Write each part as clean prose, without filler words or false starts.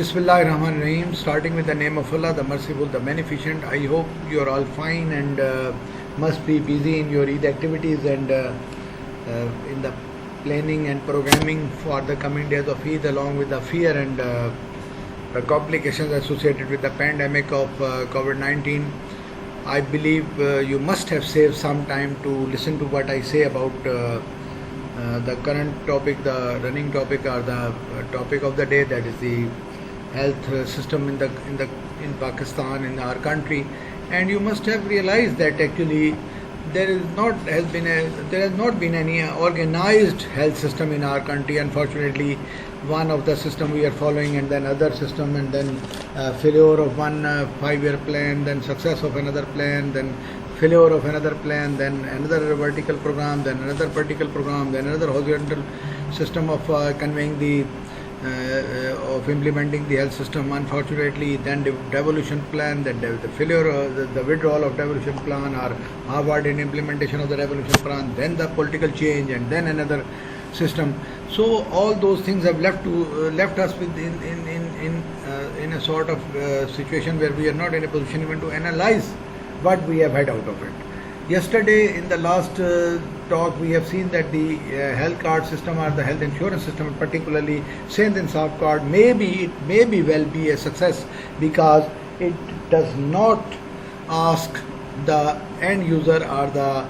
Bismillahirrahmanirrahim. Starting with the name of Allah, the Merciful, the Beneficent. I hope you are all fine and must be busy in your Eid activities and in the planning and programming for the coming days of Eid, along with the fear and the complications associated with the pandemic of COVID-19. I believe you must have saved some time to listen to what I say about the current topic, the running topic, or the topic of the day, that is the health system in Pakistan, in our country. And you must have realized that actually there has not been any organized health system in our country. Unfortunately, one of the system we are following, and then other system, and then failure of one 5-year plan, then success of another plan, then failure of another plan, then another vertical program, then another vertical program, then another horizontal system of conveying the of implementing the health system. Unfortunately, then the devolution plan, then the failure, the withdrawal of devolution plan, or Harvard in implementation of the devolution plan, then the political change, and then another system. So all those things have left us with in a sort of situation where we are not in a position even to analyze what we have had out of it. Yesterday, in the last talk, we have seen that the health card system, or the health insurance system, particularly Sindh Insaf card, may well be a success, because it does not ask the end user or the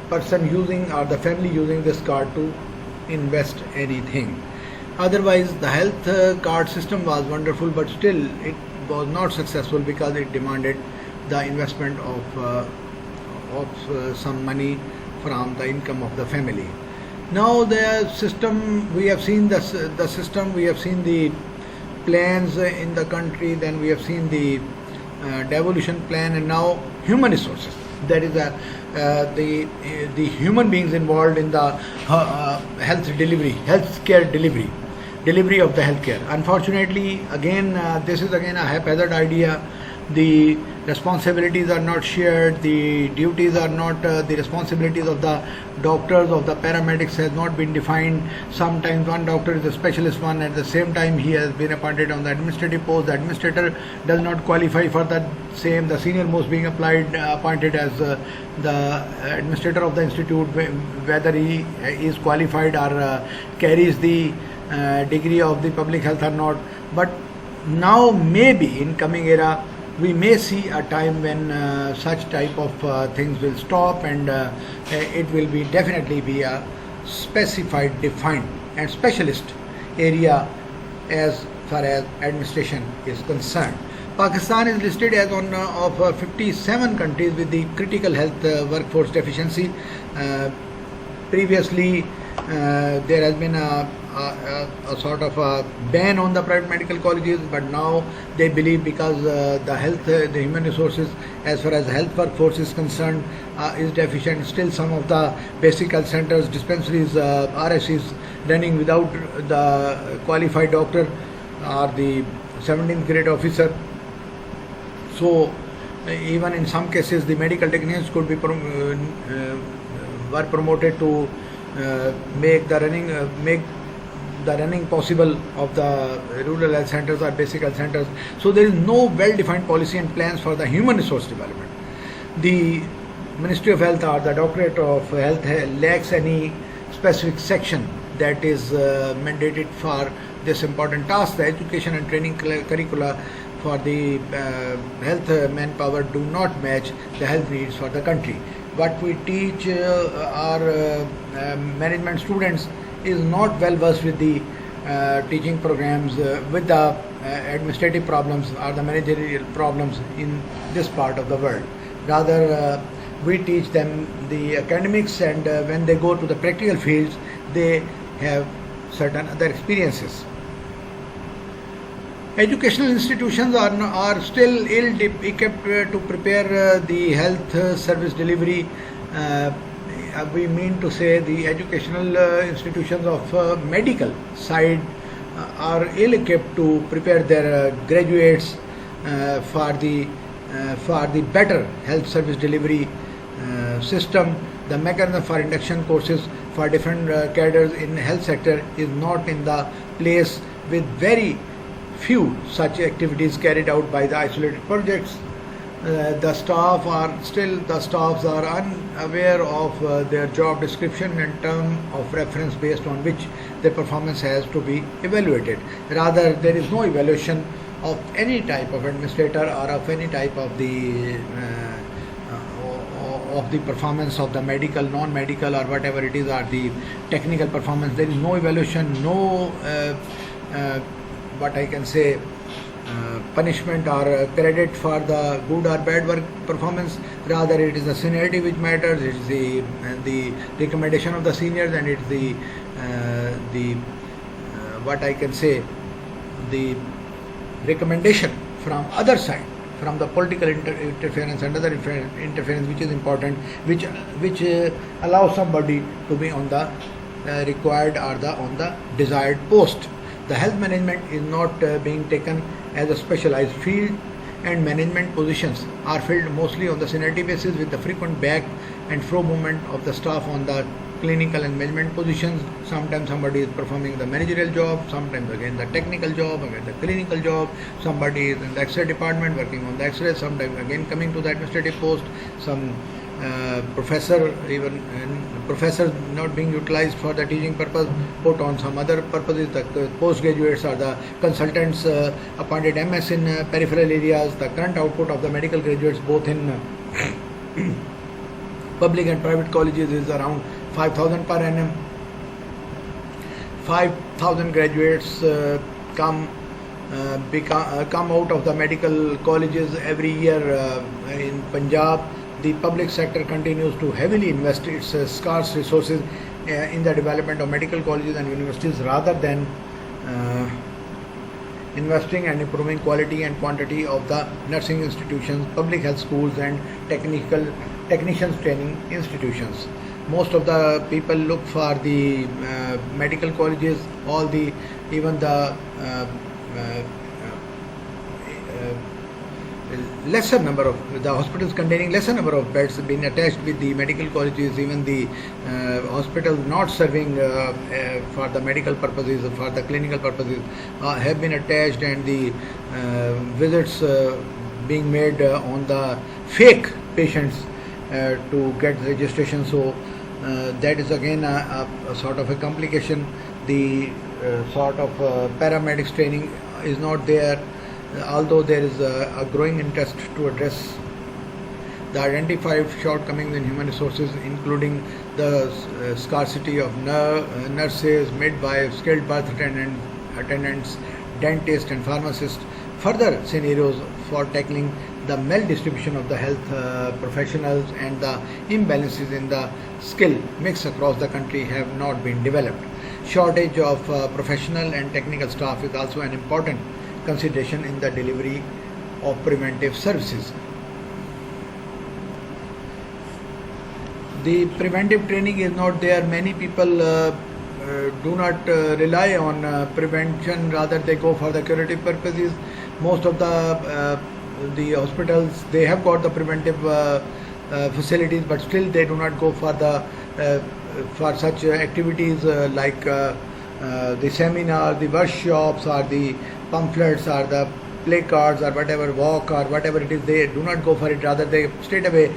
person using or the family using this card to invest anything. Otherwise, the health card system was wonderful, but still it was not successful because it demanded the investment of some money from the income of the family. Now the system, we have seen the system, we have seen the plans in the country, then we have seen the devolution plan, and now human resources. That is the human beings involved in the healthcare delivery of the healthcare. Unfortunately, again, this is again a haphazard idea. The responsibilities are not shared, the duties are not, the responsibilities of the doctors, of the paramedics has not been defined. Sometimes one doctor is a specialist one, at the same time he has been appointed on the administrative post. The administrator does not qualify for the same, the senior most being appointed as the administrator of the institute, whether he is qualified or carries the degree of the public health or not. But now maybe in coming era, we may see a time when such type of things will stop, and it will be definitely be a specified, defined and specialist area as far as administration is concerned. Pakistan is listed as one of 57 countries with the critical health workforce deficiency. Previously, there has been a sort of a ban on the private medical colleges, but now they believe because the human resources as far as the health workforce is concerned is deficient. Still, some of the basic health centers, dispensaries, RSCs running without the qualified doctor or the 17th grade officer. So even in some cases, the medical technicians could be were promoted to make the running possible of the rural health centers or basic health centers. So there is no well-defined policy and plans for the human resource development. The Ministry of Health or the Directorate of Health lacks any specific section that is mandated for this important task. The education and training curricula for the health manpower do not match the health needs for the country. What we teach our management students is not well versed with the teaching programs, with the administrative problems or the managerial problems in this part of the world. Rather, we teach them the academics, and when they go to the practical fields, they have certain other experiences. Educational institutions are still ill-equipped to prepare the health service delivery. We mean to say the educational institutions of medical side are ill-equipped to prepare their graduates for the better health service delivery system. The mechanism for induction courses for different cadres in health sector is not in the place, with very few such activities carried out by the isolated projects. The staffs are unaware of their job description and term of reference based on which their performance has to be evaluated. Rather, there is no evaluation of any type of administrator or of any type of the performance of the medical, non-medical, or whatever it is, or the technical performance. There is no evaluation, no what I can say, punishment or credit for the good or bad work performance. Rather, it is the seniority which matters. It is the recommendation of the seniors, and it's the what I can say, the recommendation from other side, from the political interference and other interference, which is important, which allows somebody to be on the required or on the desired post. The health management is not being taken as a specialized field, and management positions are filled mostly on the seniority basis, with the frequent back and fro movement of the staff on the clinical and management positions. Sometimes somebody is performing the managerial job, sometimes again the technical job, again the clinical job. Somebody is in the X-ray department working on the X-ray, sometimes again coming to the administrative post. Some professors not being utilized for the teaching purpose, put on some other purposes. The postgraduates are the consultants appointed MS in peripheral areas. The current output of the medical graduates, both in public and private colleges, is around 5,000 per annum. 5,000 graduates come out of the medical colleges every year in Punjab. The public sector continues to heavily invest its scarce resources in the development of medical colleges and universities, rather than investing and improving quality and quantity of the nursing institutions, public health schools, and technicians training institutions. Most of the people look for the medical colleges, even the lesser number of the hospitals containing lesser number of beds have been attached with the medical colleges. Even the hospitals not serving for the medical purposes, for the clinical purposes, have been attached, and the visits being made on the fake patients to get registration. So that is again a sort of a complication. The sort of paramedics training is not there, although there is a growing interest to address the identified shortcomings in human resources, including the scarcity of nurses, midwives, skilled birth attendants, dentists, and pharmacists. Further scenarios for tackling the maldistribution of the health professionals and the imbalances in the skill mix across the country have not been developed. Shortage of professional and technical staff is also an important consideration in the delivery of preventive services. The preventive training is not there. Many people do not rely on prevention, rather they go for the curative purposes. Most of the hospitals, they have got the preventive facilities, but still they do not go for the for such activities like the seminar, the workshops, or the pamphlets, or the placards, or whatever, walk, or whatever it is. They do not go for it. Rather, they straight away,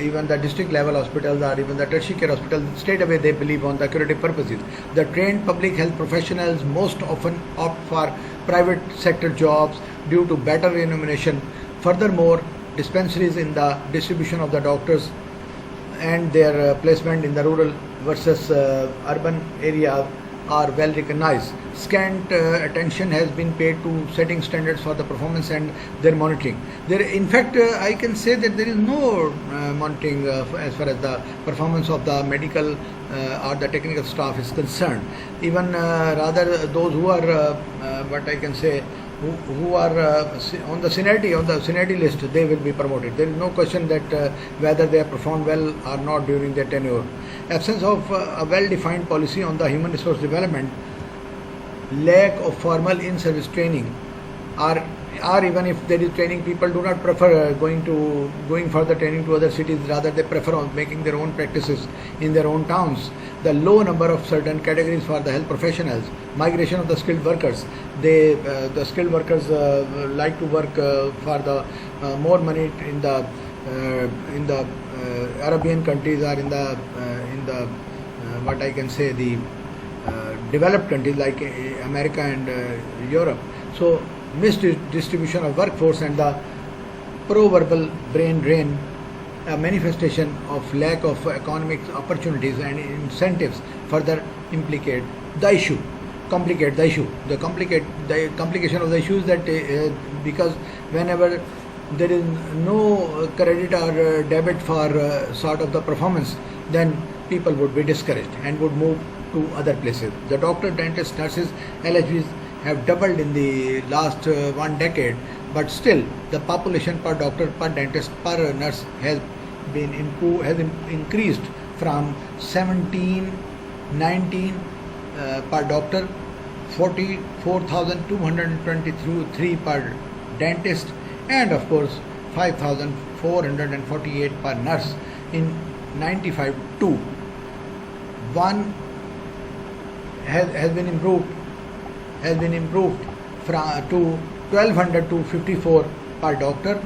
even the district level hospitals or even the tertiary care hospitals, straight away they believe on the curative purposes. The trained public health professionals most often opt for private sector jobs due to better remuneration. Furthermore, dispensaries in the distribution of the doctors and their placement in the rural versus urban areas are well recognized. Scant attention has been paid to setting standards for the performance and their monitoring. In fact, I can say that there is no monitoring as far as the performance of the medical or the technical staff is concerned. Even rather, those who are what I can say, who are on the seniority list, they will be promoted. There is no question that whether they have performed well or not during their tenure. Absence of a well-defined policy on the human resource development, lack of formal in-service training, or even if there is training, people do not prefer going for the training to other cities. Rather, they prefer on making their own practices in their own towns. The low number of certain categories for the health professionals, migration of the skilled workers. The skilled workers like to work for the more money in the Arabian countries, or in the what I can say, the developed countries like America and Europe. So misdistribution of workforce and the pro-verbal brain drain, a manifestation of lack of economic opportunities and incentives, further complicate the issue. The complication of the issue is that because whenever there is no credit or debit for sort of the performance, then people would be discouraged and would move to other places. The doctor, dentists, nurses, LHVs have doubled in the last 1 decade, but still the population per doctor, per dentist, per nurse has increased from 19 per doctor, 44,223 per dentist, and of course 5,448 per nurse in 95 to 1 has been improved from to 1200 to 54 per doctor.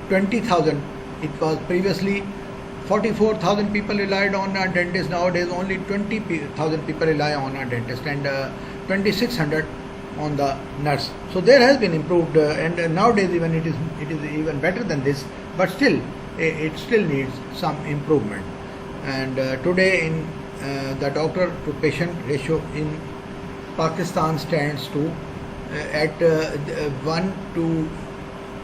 20,000, it was previously 44,000 people relied on a dentist. Nowadays only 20,000 people rely on a dentist, and 2,600 on the nurse. So there has been improved, and nowadays even it is even better than this, but still it still needs some improvement. And today in the doctor to patient ratio in Pakistan stands to at 1 to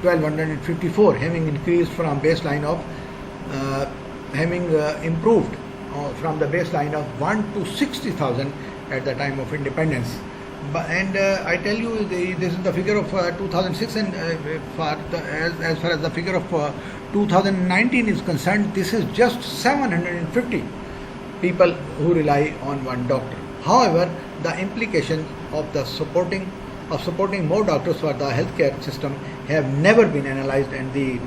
1254, having increased from baseline of improved from the baseline of 1 to 60,000 at the time of independence. And I tell you, this is the figure of 2006, and as far as the figure of 2019 is concerned, this is just 750 people who rely on one doctor. However, the implications of supporting more doctors for the healthcare system have never been analyzed, and the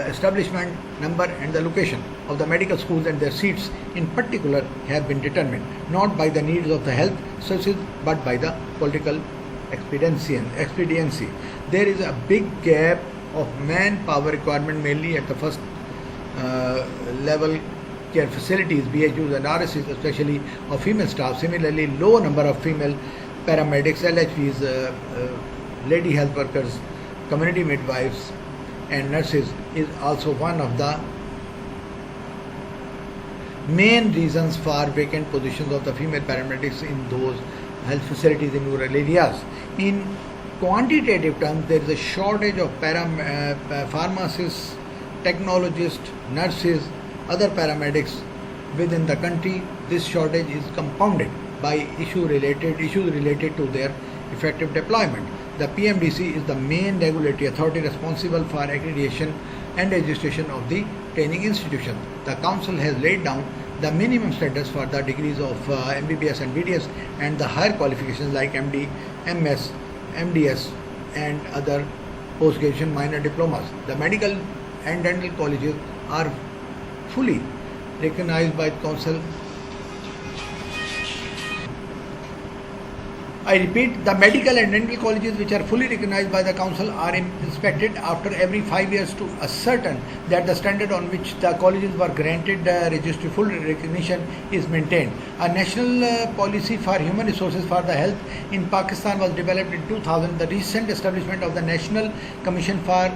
establishment number and the location of the medical schools and their seats in particular have been determined not by the needs of the health services but by the political expediency. There is a big gap of manpower requirement, mainly at the first level care facilities, BHUs and RSCs, especially of female staff. Similarly, low number of female paramedics, LHVs, lady health workers, community midwives and nurses is also one of the main reasons for vacant positions of the female paramedics in those health facilities in rural areas. In quantitative terms, there is a shortage of pharmacists, technologists, nurses, other paramedics within the country. This shortage is compounded by issues related to their effective deployment. The PMDC is the main regulatory authority responsible for accreditation and registration of the training institution. The council has laid down the minimum standards for the degrees of MBBS and BDS and the higher qualifications like MD, MS, MDS and other post-graduation minor diplomas. The medical and dental colleges are fully recognized by the council. I repeat, the medical and dental colleges which are fully recognized by the council are inspected after every 5 years to ascertain that the standard on which the colleges were granted registry full recognition is maintained. A national policy for human resources for the health in Pakistan was developed in 2000. The recent establishment of the National Commission for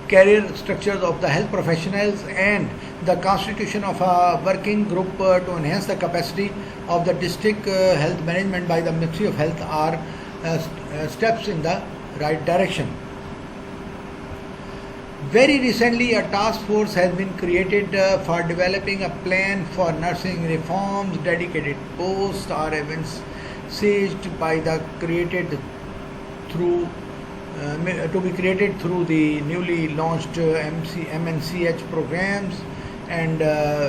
Career Structures of the Health Professionals and the constitution of a working group to enhance the capacity of the district health management by the Ministry of Health are steps in the right direction. Very recently, a task force has been created for developing a plan for nursing reforms. Dedicated posts are envisaged by the to be created through the newly launched MNCH programs. And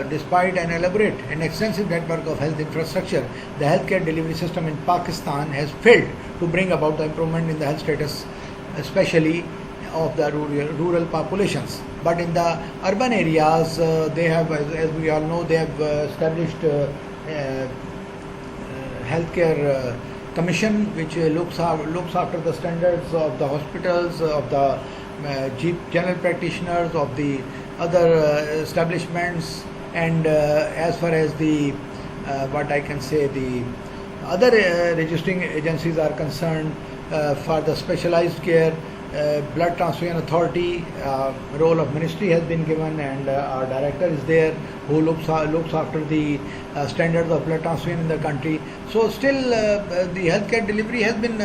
despite an elaborate and extensive network of health infrastructure, the healthcare delivery system in Pakistan has failed to bring about the improvement in the health status especially of the rural populations. But in the urban areas, they have, as we all know, they have established healthcare commission, which looks after the standards of the hospitals, of the general practitioners, of the other establishments, and as far as the what I can say, the other registering agencies are concerned, for the specialized care, blood transfusion authority role of ministry has been given, and our director is there who looks after the standards of blood transfusion in the country. So still the healthcare delivery has been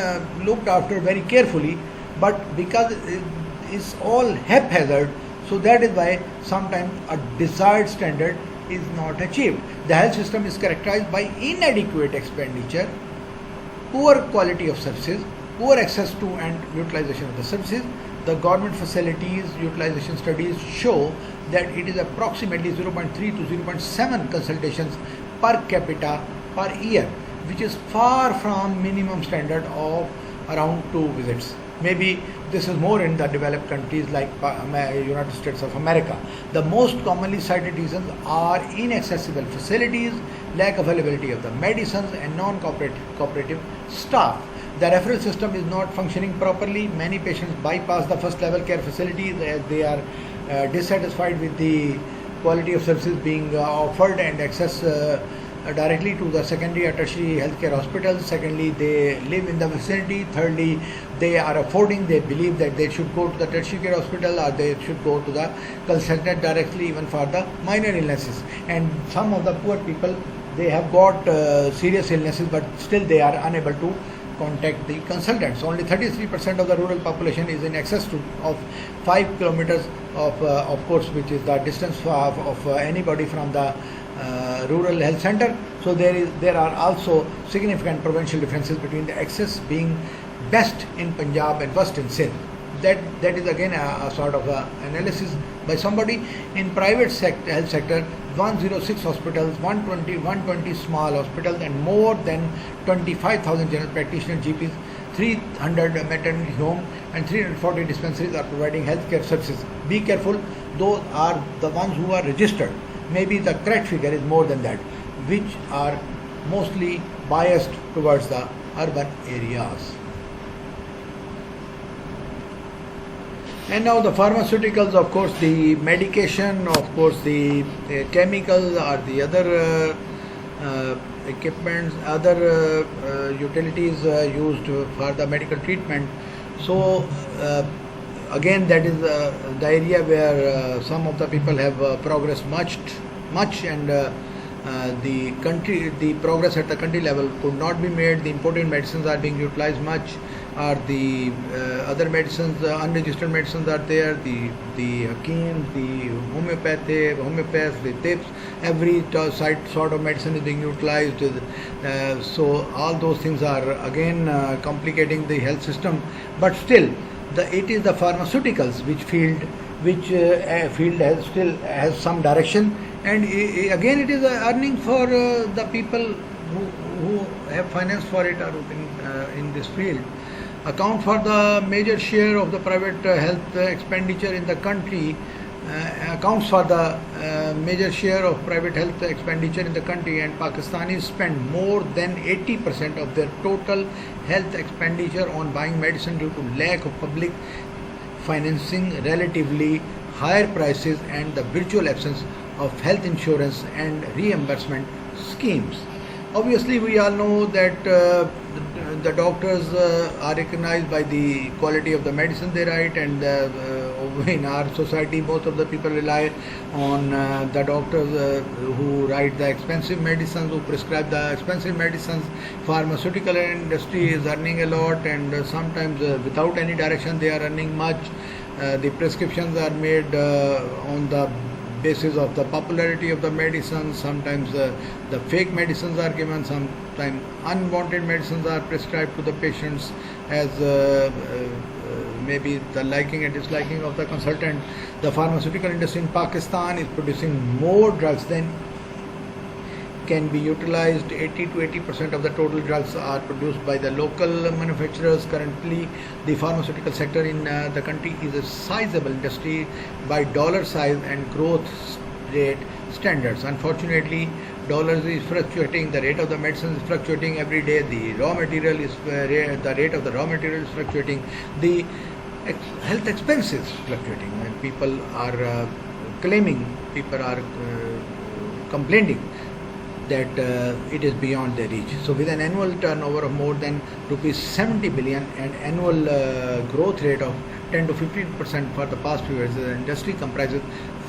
looked after very carefully, but because it's all haphazard, so that is why sometimes a desired standard is not achieved. The health system is characterized by inadequate expenditure, poor quality of services, poor access to and utilization of the services. The government facilities utilization studies show that it is approximately 0.3 to 0.7 consultations per capita per year, which is far from minimum standard of around 2 visits. Maybe this is more in the developed countries like United States of America. The most commonly cited reasons are inaccessible facilities, lack availability of the medicines, and non-cooperative staff. The referral system is not functioning properly. Many patients bypass the first level care facilities as they are dissatisfied with the quality of services being offered and access directly to the secondary or tertiary healthcare hospitals. Secondly, they live in the vicinity. Thirdly, they are affording, they believe that they should go to the tertiary care hospital, or they should go to the consultant directly, even for the minor illnesses. And some of the poor people, they have got serious illnesses, but still they are unable to contact the consultants. Only 33% of the rural population is in excess of 5 kilometers of course, which is the distance of anybody from the rural health center. So there are also significant provincial differences between the access being best in Punjab and worst in Sindh. That is again a sort of analysis by somebody. In private health sector, 106 hospitals, 120 small hospitals, and more than 25,000 general practitioner GPs, 300 maternity homes, and 340 dispensaries are providing healthcare services. Be careful, those are the ones who are registered. Maybe the correct figure is more than that, which are mostly biased towards the urban areas. And now the pharmaceuticals, of course, the medication, of course, the chemicals or the other equipments, other utilities used for the medical treatment. So again, that is the area where some of the people have progressed much, and the progress at the country level could not be made. The imported medicines are being utilized much, or the other medicines, unregistered medicines are there, the Hakim, the homeopaths, the tips, every sort of medicine is being utilized. So all those things are again complicating the health system. But still, it is the pharmaceuticals which field still has some direction, and again it is earning for the people who have finance for it, or in this field. Account for the major share of the private health expenditure in the country, accounts for the major share of private health expenditure in the country, and Pakistanis spend more than 80% of their total health expenditure on buying medicine due to lack of public financing, relatively higher prices, and the virtual absence of health insurance and reimbursement schemes. Obviously, we all know that the doctors are recognized by the quality of the medicine they write, and in our society, most of the people rely on the doctors who write the expensive medicines, who prescribe the expensive medicines. Pharmaceutical industry is earning a lot, and sometimes without any direction they are earning much. The prescriptions are made on the basis of the popularity of the medicines. Sometimes the fake medicines are given, sometimes unwanted medicines are prescribed to the patients as maybe the liking and disliking of the consultant. The pharmaceutical industry in Pakistan is producing more drugs than can be utilized. 80 to 80% of the total drugs are produced by the local manufacturers. Currently, the pharmaceutical sector in the country is a sizable industry by dollar size and growth rate standards. Unfortunately, dollars is fluctuating. The rate of the medicine is fluctuating every day. The raw material is the rate of the raw material is fluctuating. The health expenses fluctuating, and people are claiming, people are complaining that it is beyond their reach. So with an annual turnover of more than rupees 70 billion and annual growth rate of 10 to 15% for the past few years, the industry comprises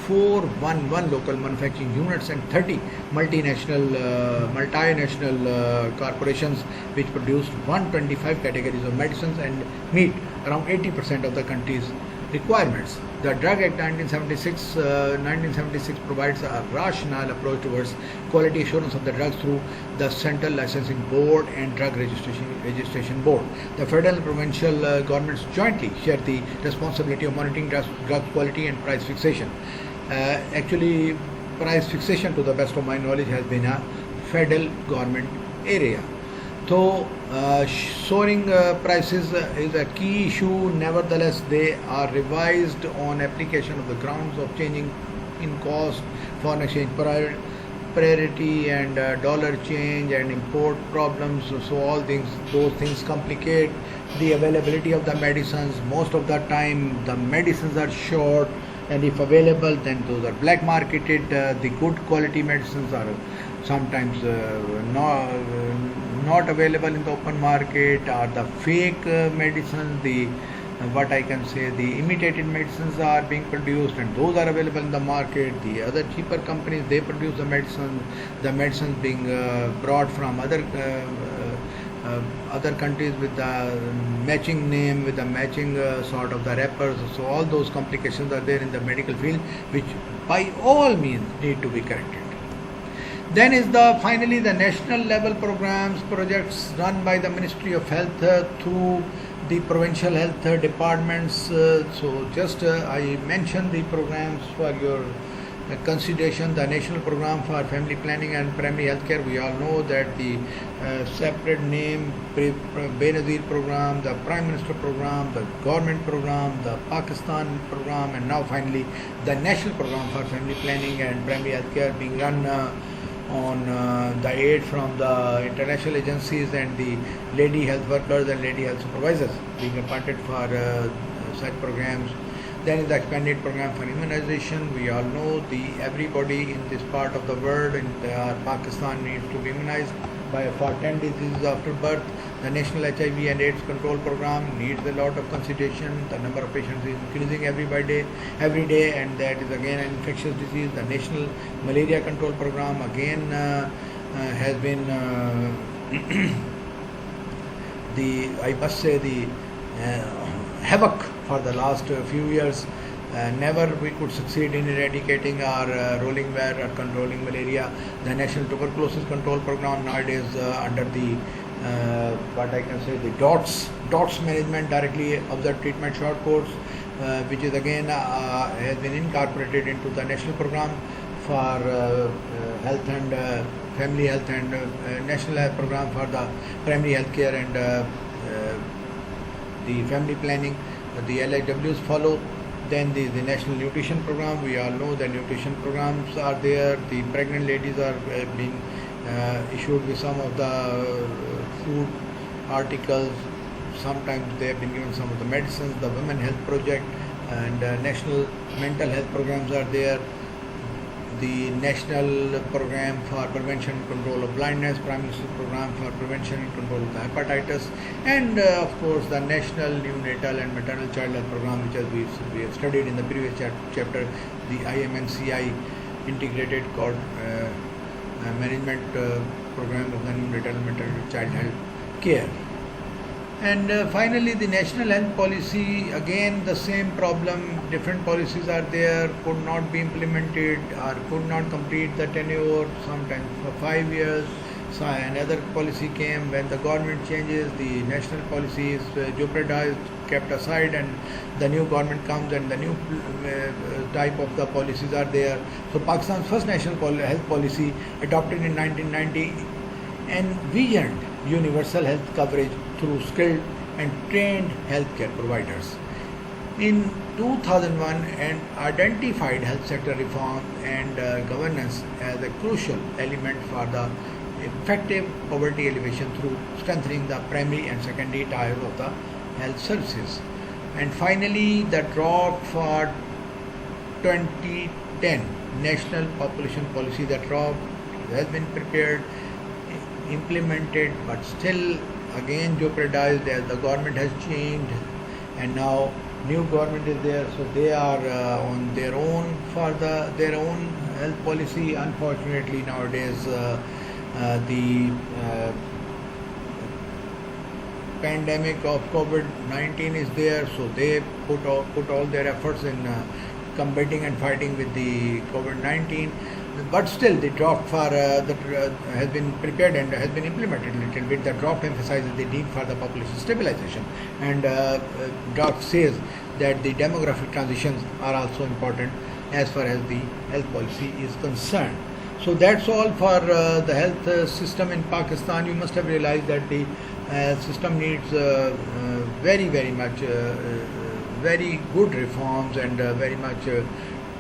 411 local manufacturing units and 30 multinational corporations which produce 125 categories of medicines and meet around 80% of the country's requirements. The Drug Act 1976 provides a rational approach towards quality assurance of the drugs through the Central Licensing Board and Drug Registration Board. The federal and provincial governments jointly share the responsibility of monitoring drug quality and price fixation. Actually, price fixation, to the best of my knowledge, has been a federal government area. So, soaring prices is a key issue. Nevertheless, they are revised on application of the grounds of changing in cost, foreign exchange parity, and dollar change and import problems. So all those things complicate the availability of the medicines. Most of the time, the medicines are short, and if available, then those are black marketed. The good quality medicines are sometimes not available in the open market, or the fake medicines, the what I can say, the imitated medicines are being produced, and those are available in the market. The other cheaper companies, they produce the medicines being brought from other countries with the matching name, with the matching sort of the wrappers. So all those complications are there in the medical field, which by all means need to be corrected. Then is finally the national level projects run by the Ministry of Health through the provincial health departments. So just I mentioned the programs for your consideration. The national program for family planning and primary health care, we all know that the separate name, Benazir program, the Prime Minister program, the government program, the Pakistan program, and now finally the national program for family planning and primary health care being run on the aid from the international agencies and the lady health workers and lady health supervisors being appointed for such programs. Then is the expanded program for immunization. We all know everybody in this part of the world, in Pakistan, needs to be immunized for 10 diseases after birth. The National HIV and AIDS Control Program needs a lot of consideration. The number of patients is increasing every day, and that is again an infectious disease. The National Malaria Control Program again has been I must say the havoc for the last few years. Never we could succeed in eradicating or rolling away or controlling malaria. The National Tuberculosis Control Program nowadays under the what I can say, the DOTS management, directly observed treatment short course, which is again has been incorporated into the national program for health and family health, and national health program for the primary health care and the family planning. The LHWs follow. Then the national nutrition program, we all know the nutrition programs are there. The pregnant ladies are being issued with some of the food articles. Sometimes they have been given some of the medicines. The Women Health Project and national mental health programs are there. The national program for prevention and control of blindness, Prime Minister's program for prevention and control of the hepatitis, and of course the national neonatal and maternal child health program, which as we have studied in the previous chapter, the IMNCI integrated management program of the neonatal and maternal child health care. And finally, the national health policy, again the same problem. Different policies are there, could not be implemented or could not complete the tenure, sometimes for 5 years, So another policy came when the government changes, the national policy is jeopardized, kept aside, and the new government comes and the new type of the policies are there. So Pakistan's first national health policy adopted in 1990 envisioned universal health coverage through skilled and trained healthcare providers. In 2001, and identified health sector reform and governance as a crucial element for the effective poverty alleviation through strengthening the primary and secondary tiers of the health services. And finally, the draft for 2010 National Population Policy, the draft has been prepared, implemented, but still again jeopardized as the government has changed, and now new government is there, so they are on their own for their own health policy. Unfortunately, nowadays the pandemic of COVID-19 is there, so they put all their efforts in combating and fighting with the COVID-19. But still, the draft for that has been prepared and has been implemented a little bit. The draft emphasizes the need for the population stabilization, and draft says that the demographic transitions are also important as far as the health policy is concerned. So that's all for the health system in Pakistan. You must have realized that the system needs very much very good reforms and very much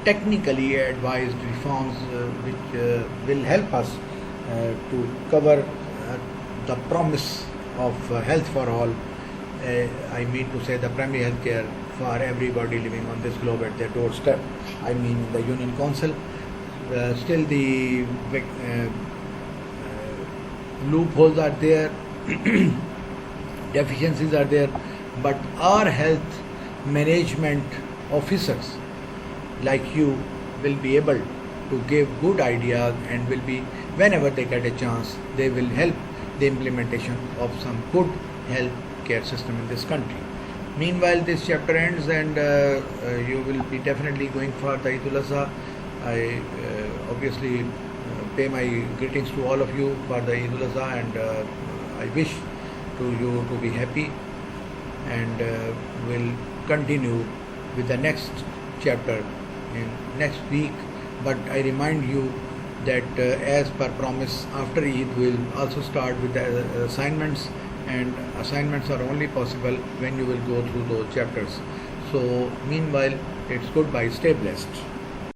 technically advised reforms which will help us to cover the promise of health for all. I mean to say the primary health care for everybody living on this globe at their doorstep. I mean the Union Council. Still the loopholes are there, deficiencies are there, but our health management officers like you will be able to give good ideas, and will be, whenever they get a chance, they will help the implementation of some good health care system in this country. Meanwhile, this chapter ends, and you will be definitely going for the Eid al-Adha. I obviously pay my greetings to all of you for the Eid al-Adha, and I wish to you to be happy, and will continue with the next chapter in next week. But I remind you that as per promise, after Eid we will also start with the assignments, and assignments are only possible when you will go through those chapters. So meanwhile, it's goodbye, stay blessed.